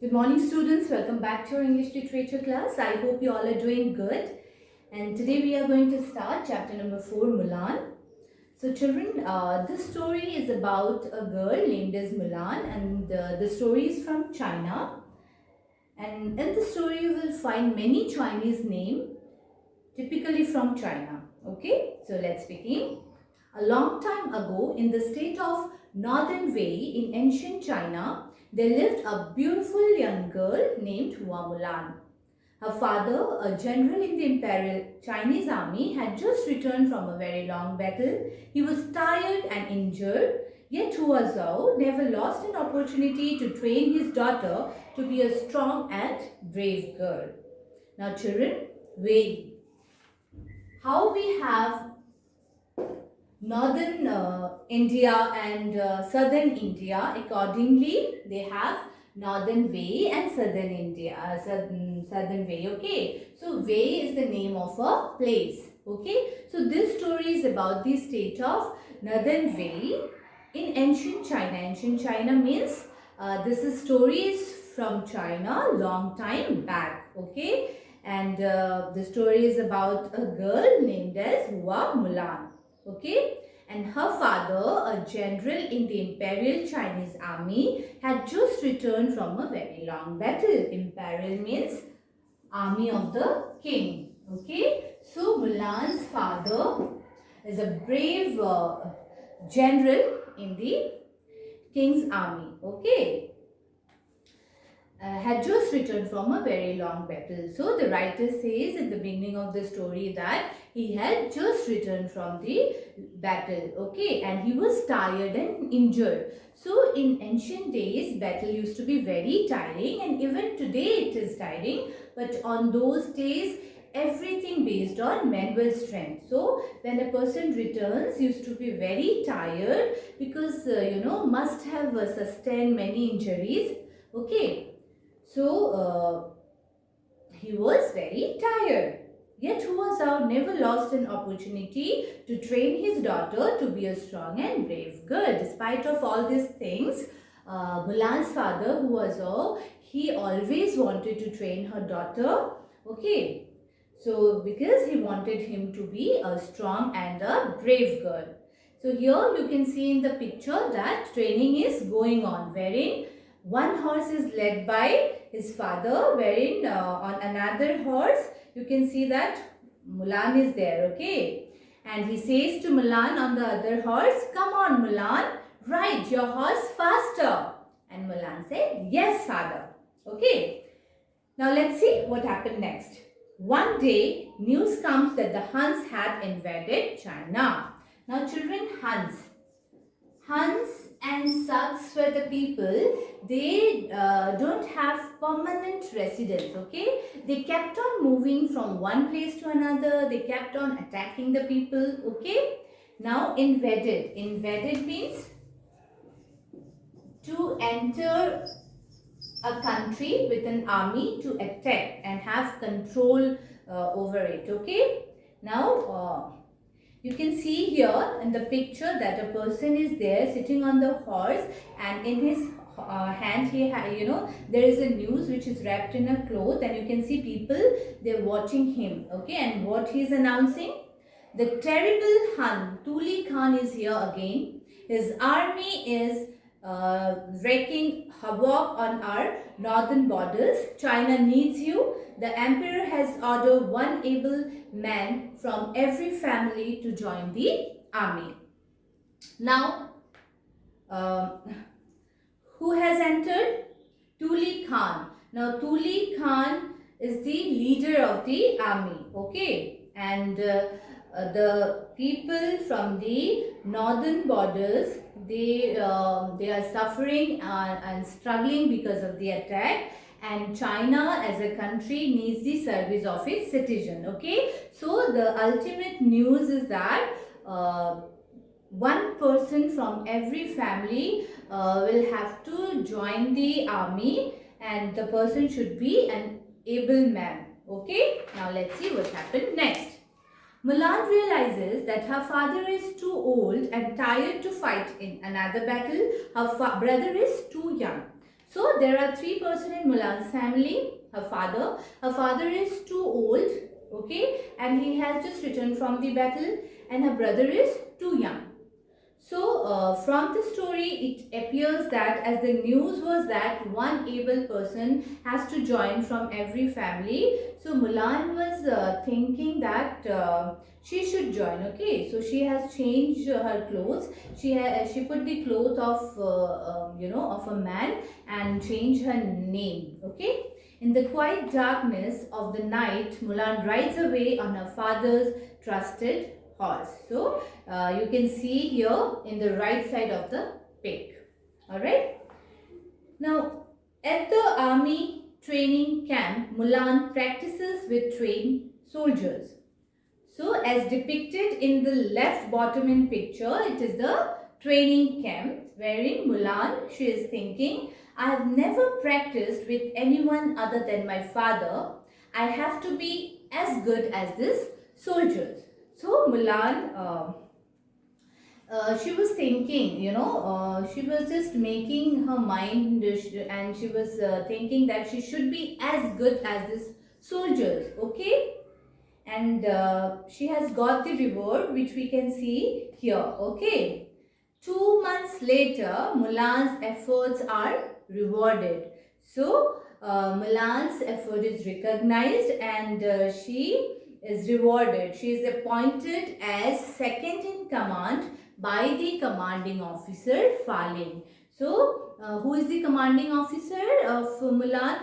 Good morning, students. Welcome back to our English literature class. I hope you all are doing good. And today we are going to start chapter number 4, Mulan. So children, this story is about a girl named as Mulan, and the story is from China. And in the story you will find many Chinese names typically from China. Okay, so let's begin. A long time ago, in the state of Northern Wei in ancient China, there lived a beautiful young girl named Hua Mulan. Her father, a general in the Imperial Chinese army, had just returned from a very long battle. He was tired and injured, yet Hua Zhao never lost an opportunity to train his daughter to be a strong and brave girl. Now children, Wei. How we have northern India and southern India, accordingly they have northern Wei and southern India, southern Wei. Okay, so Wei is the name of a place. Okay, so this story is about the state of northern Wei in ancient China. Ancient China means this is stories from China long time back. Okay, and the story is about a girl named as Hua Mulan. Okay, and her father, a general in the Imperial Chinese army, had just returned from a very long battle. Imperial means army of the king. Okay, so Mulan's father is a brave general in the king's army. Okay, had just returned from a very long battle. So the writer says at the beginning of the story that he had just returned from the battle, okay, and he was tired and injured. So in ancient days, battle used to be very tiring, and even today it is tiring, but on those days everything based on manual strength. So when a person returns, used to be very tired because must have sustained many injuries. Okay, so he was very tired. Yet Hua Zhao never lost an opportunity to train his daughter to be a strong and brave girl. Despite of all these things, Mulan's father, Hua Zhao, he always wanted to train her daughter. Okay, so because he wanted him to be a strong and a brave girl. So here you can see in the picture that training is going on, wherein one horse is led by his father, wherein on another horse you can see that Mulan is there. Okay, and he says to Mulan on the other horse, "Come on Mulan, ride your horse faster." And Mulan said, "Yes father." Okay, now let's see what happened next. One day news comes that the Huns had invaded China. Now children, Huns and Sags were the people, they don't have permanent residence. Okay, they kept on moving from one place to another. They kept on attacking the people. Okay, now invaded means to enter a country with an army to attack and have control over it. Okay, now you can see here in the picture that a person is there sitting on the horse, and in his hand he there is a news which is wrapped in a cloth, and you can see people, they're watching him. Okay, and what he is announcing, the terrible Hun Tuli Khan is here again. His army is wreaking havoc on our northern borders. China needs you. The emperor has ordered one able man from every family to join the army. Now, uh, who has entered? Tuli Khan. Now, Tuli Khan is the leader of the army. Okay, and the people from the northern borders, they are suffering and struggling because of the attack, and China as a country needs the service of its citizen. Okay, so the ultimate news is that one person from every family will have to join the army, and the person should be an able man. Okay, now let's see what happened next. Mulan realizes that her father is too old and tired to fight in another battle. Her brother is too young. So there are three persons in Mulan's family. Her father is too old, okay, and he has just returned from the battle, and her brother is too young. So from the story it appears that as the news was that one able person has to join from every family. So Mulan was thinking that she should join. Okay, so she has changed her clothes. She put the cloth of of a man and changed her name. Okay. In the quiet darkness of the night, Mulan rides away on her father's trusted horse. So you can see here in the right side of the pic. Alright. Now at the army training camp, Mulan practices with trained soldiers. So as depicted in the left bottom in picture, it is the training camp wherein Mulan, she is thinking, I have never practiced with anyone other than my father. I have to be as good as these soldiers. So Mulan, she was thinking, she was just making her mind and she was thinking that she should be as good as these soldiers, okay? And she has got the reward which we can see here, okay? 2 months later, Mulan's efforts are rewarded. So, Mulan's effort is recognized and she is rewarded. She is appointed as second in command by the commanding officer, Fa Ling. So, who is the commanding officer of Mulan?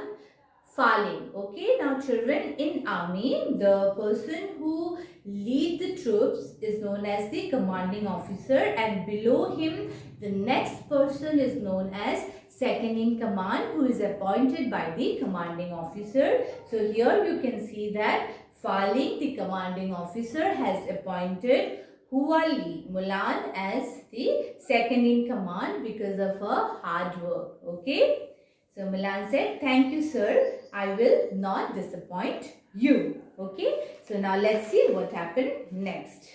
Fa Ling. Okay, now children, in army, the person who lead the troops is known as the commanding officer, and below him the next person is known as second in command, who is appointed by the commanding officer. So here you can see that Fa Ling, the commanding officer, has appointed Hua Li, Mulan, as the second in command because of her hard work. Okay. So Mulan said, thank you sir, I will not disappoint you. Okay. So now let's see what happened next.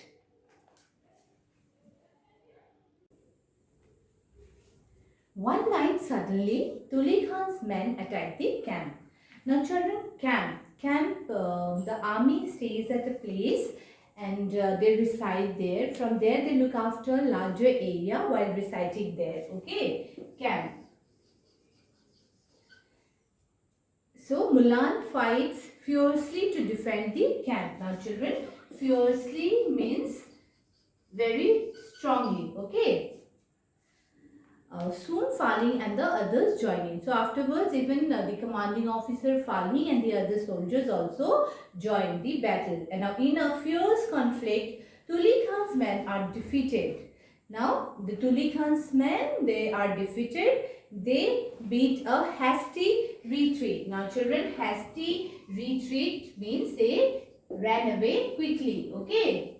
One night suddenly Tuli Khan's men attacked the camp. Now children, camp, the army stays at a place and they reside there. From there they look after a larger area while residing there. Okay. Camp. So Mulan fights fiercely to defend the camp. Now children, fiercely means very strongly. Okay. Soon Fa Ling and the others join in. So afterwards even the commanding officer Fa Ling and the other soldiers also join the battle. And now in a fierce conflict, Tuli Khan's men are defeated. Now the Tuli Khan's men, they are defeated. They beat a hasty retreat. Now children, hasty retreat means they ran away quickly. Okay.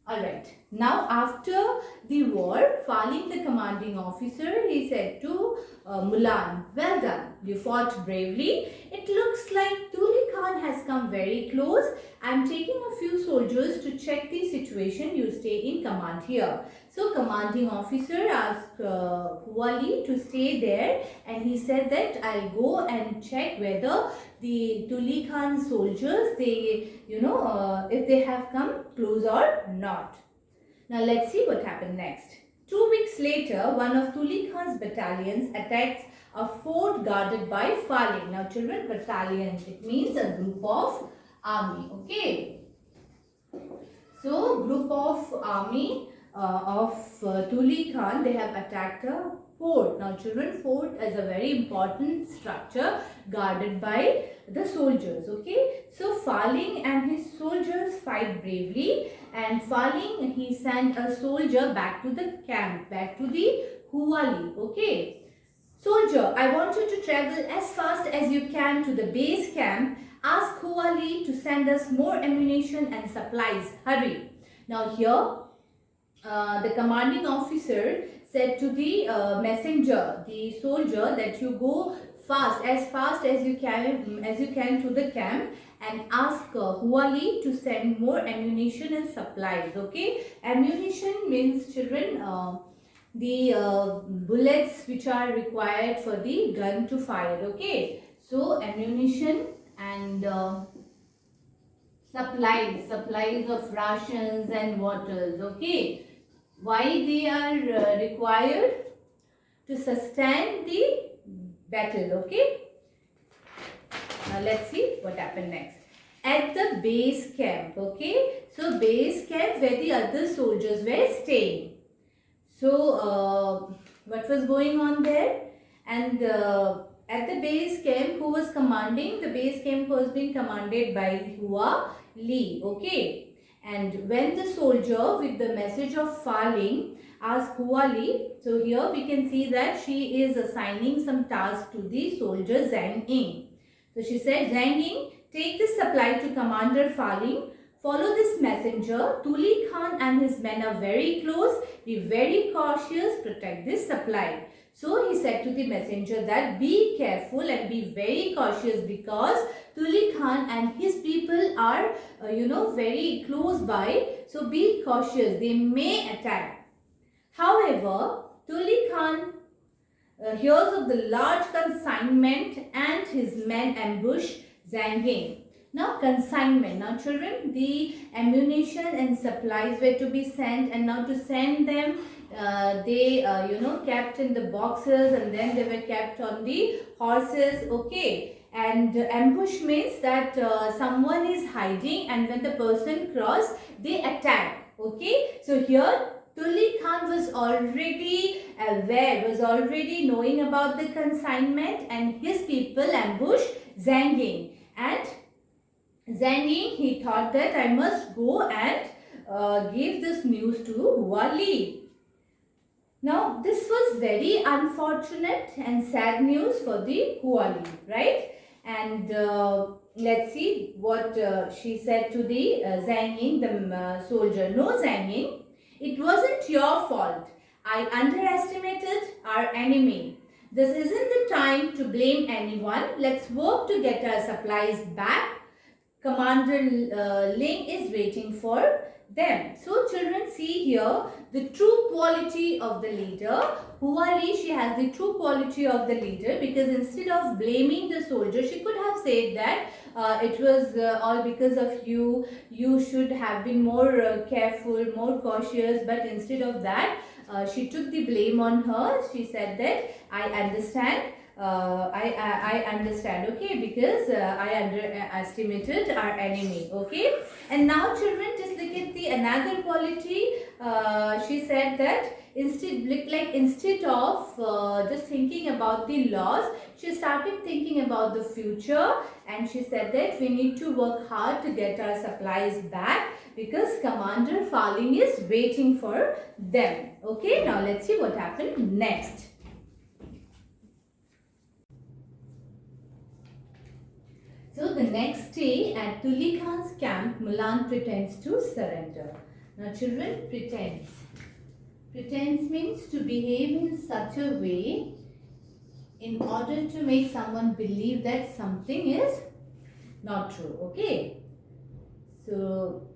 Alright. Now after the war, Fa Ling, the commanding officer, he said to Mulan, well done, you fought bravely. It looks like Tuli Khan has come very close. I am taking a few soldiers to check the situation. You stay in command here. So commanding officer asked Hua Li to stay there, and he said that I'll go and check whether the Tuli Khan soldiers, they, if they have come close or not. Now let's see what happened next. 2 weeks later, one of Tuli Khan's battalions attacks a fort guarded by Fa Ling. Now children, battalion, it means a group of army. Okay. So group of army of Tuli Khan, they have attacked a fort. Now children, fort is a very important structure guarded by the soldiers. Okay. So Fa Ling and his soldiers fight bravely, and Fa Ling, he sent a soldier back to the camp, back to the Hua Li. Okay. Soldier, I want you to travel as fast as you can to the base camp. Ask Hua Li to send us more ammunition and supplies. Hurry. Now here, the commanding officer said to the messenger, the soldier, that you go fast as you can to the camp and ask Hua Li to send more ammunition and supplies. Okay, ammunition means children the bullets which are required for the gun to fire. Okay, so ammunition and supplies of rations and waters. Okay, why they are required? To sustain the battle. Okay, now let's see what happened next. At the base camp. Okay, so base camp where the other soldiers were staying. So what was going on there? And at the base camp, who was commanding? The base camp was being commanded by Hua Li. Okay, and when the soldier with the message of Fa Ling asked Hua Li, so here we can see that she is assigning some task to the soldier Zhang Ying. So she said, Zhang Ying, take this supply to Commander Fa Ling. Follow this messenger. Tuli Khan and his men are very close. Be very cautious. Protect this supply. So he said to the messenger that be careful and be very cautious because Tuli Khan and his people are, very close by. So be cautious. They may attack. However, Tuli Khan hears of the large consignment and his men ambush Zhang Ying. Now consignment. Now children, the ammunition and supplies were to be sent, and now to send them, they kept in the boxes, and then they were kept on the horses. Okay, and ambush means that someone is hiding, and when the person cross, they attack. Okay, so here Tuli Khan was already aware, was already knowing about the consignment, and his people ambushed Zhang Ying. And Zhang Ying, he thought that I must go and give this news to Hua Li. Now, this was very unfortunate and sad news for the Hua Li, right? And let's see what she said to the Zhang Ying, the soldier. No, Zhang Ying, it wasn't your fault. I underestimated our enemy. This isn't the time to blame anyone. Let's work to get our supplies back. Commander Ling is waiting for them. So children, see here the true quality of the leader. Hua Li, she has the true quality of the leader, because instead of blaming the soldier, she could have said that it was all because of you. You should have been more careful, more cautious. But instead of that, she took the blame on her. She said that I understand. I understand. Okay, because I underestimated our enemy. Okay, and now children, just look at the another quality. She said that instead of just thinking about the loss, she started thinking about the future, and she said that we need to work hard to get our supplies back because Commander Fa Ling is waiting for them. Okay, now let's see what happened next. So the next day at Tuli Khan's camp, Mulan pretends to surrender. Now children, pretends. Pretends means to behave in such a way in order to make someone believe that something is not true. Okay. So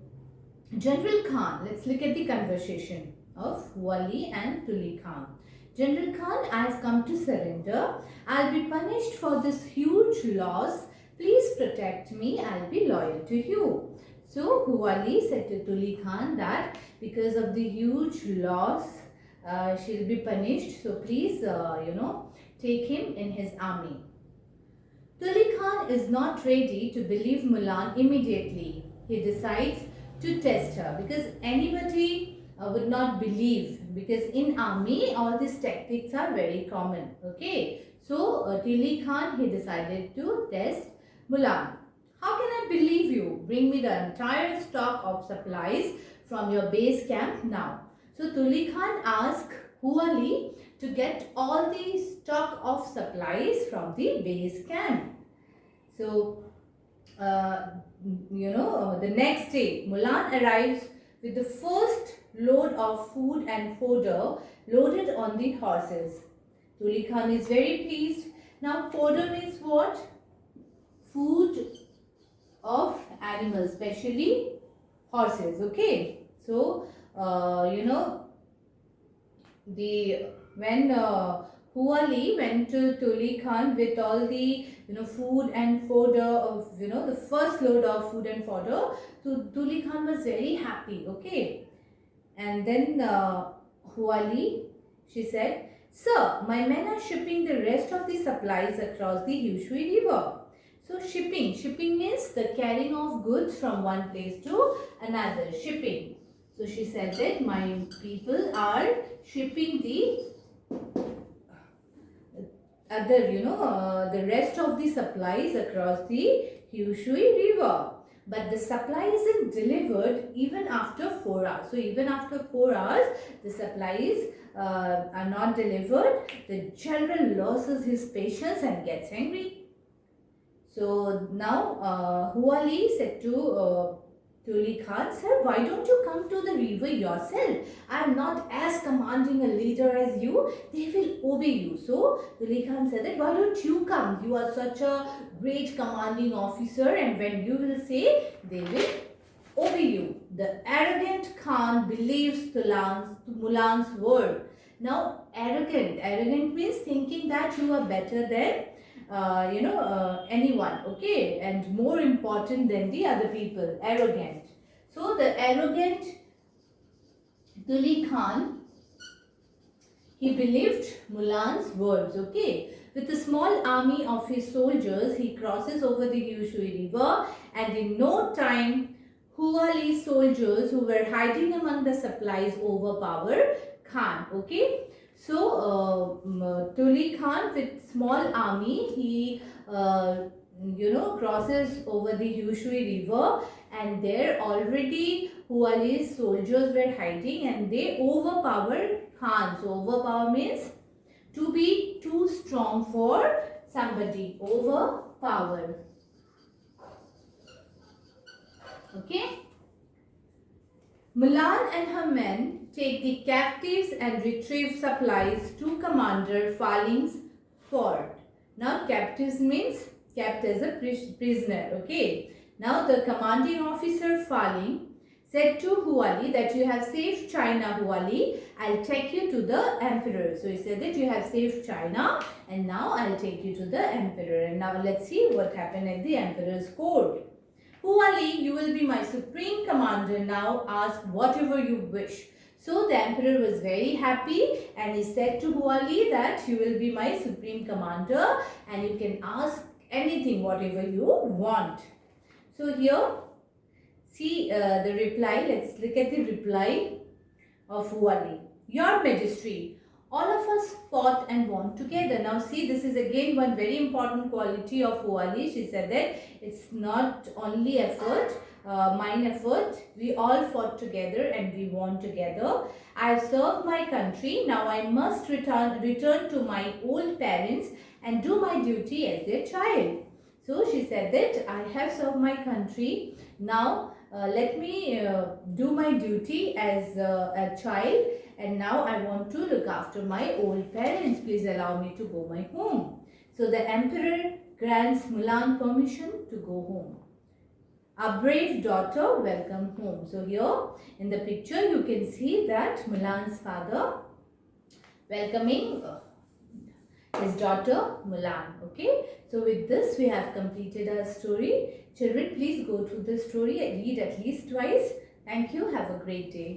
General Khan, let's look at the conversation of Hua Li and Tuli Khan. General Khan, I have come to surrender. I'll be punished for this huge loss. Please protect me. I'll be loyal to you. So Hua Li said to Tuli Khan that because of the huge loss, she'll be punished. So please, take him in his army. Tuli Khan is not ready to believe Mulan immediately. He decides to test her because anybody would not believe, because in army all these tactics are very common. Okay, so Tuli Khan, he decided to test Mulan. How can I believe you? Bring me the entire stock of supplies from your base camp now. So Tuli Khan asked Hua Li to get all the stock of supplies from the base camp. So, the next day, Mulan arrives with the first load of food and fodder loaded on the horses. Tuli Khan is very pleased. Now, fodder means what? Food of animals, especially horses. Okay. So, when Hua Li went to Tuli Khan with all the food and fodder of the first load of food and fodder, so Tuli Khan was very happy. Okay, and then Hua Li, she said, "Sir, my men are shipping the rest of the supplies across the Yushui River." So shipping means the carrying of goods from one place to another. Shipping. So she said that my people are shipping the the rest of the supplies across the Yushui River. But the supply isn't delivered even after 4 hours. So even after 4 hours, the supplies are not delivered. The general loses his patience and gets angry. So now Hua Li said to Tuli Khan, "Sir, why don't you come to the river yourself? I am not as commanding a leader as you. They will obey you." So Tuli Khan said that, "Why don't you come? You are such a great commanding officer, and when you will say, they will obey you." The arrogant Khan believes Mulan's word. Now arrogant means thinking that you are better than anyone, okay, and more important than the other people. Arrogant. So the arrogant Tuli Khan, he believed Mulan's words, okay. With a small army of his soldiers, he crosses over the Yushui River, and in no time, Hua Li's soldiers who were hiding among the supplies overpower Khan, okay. So Tuli Khan with small army, he crosses over the Yushui River, and there already Hua Li's soldiers were hiding, and they overpower Khan. So overpower means to be too strong for somebody. Overpower. Okay. Mulan and her men take the captives and retrieve supplies to Commander Fa Ling's fort. Now captives means kept as a prisoner. Okay. Now the commanding officer Fa Ling said to Hua Li that, "You have saved China, Hua Li. I'll take you to the emperor." So he said that, "You have saved China, and now I'll take you to the emperor." And now let's see what happened at the emperor's court. "Hua Li, you will be my supreme commander. Now ask whatever you wish." So the emperor was very happy, and he said to Hua Li that, "You will be my supreme commander, and you can ask anything, whatever you want." So here, see the reply. Let's look at the reply of Hua Li. "Your Majesty, all of us fought and won together." Now see, this is again one very important quality of Hua Li. She said that it's not only effort, mine effort. We all fought together and we won together. "I have served my country. Now I must return to my old parents and do my duty as their child." So she said that, "I have served my country. Now let me do my duty as a child, and now I want to look after my old parents. Please allow me to go my home." So the emperor grants Mulan permission to go home. "A brave daughter, welcome home." So here in the picture you can see that Mulan's father welcoming his daughter Mulan. Okay, so with this we have completed our story. Children, please go through the story and read at least twice. Thank you. Have a great day.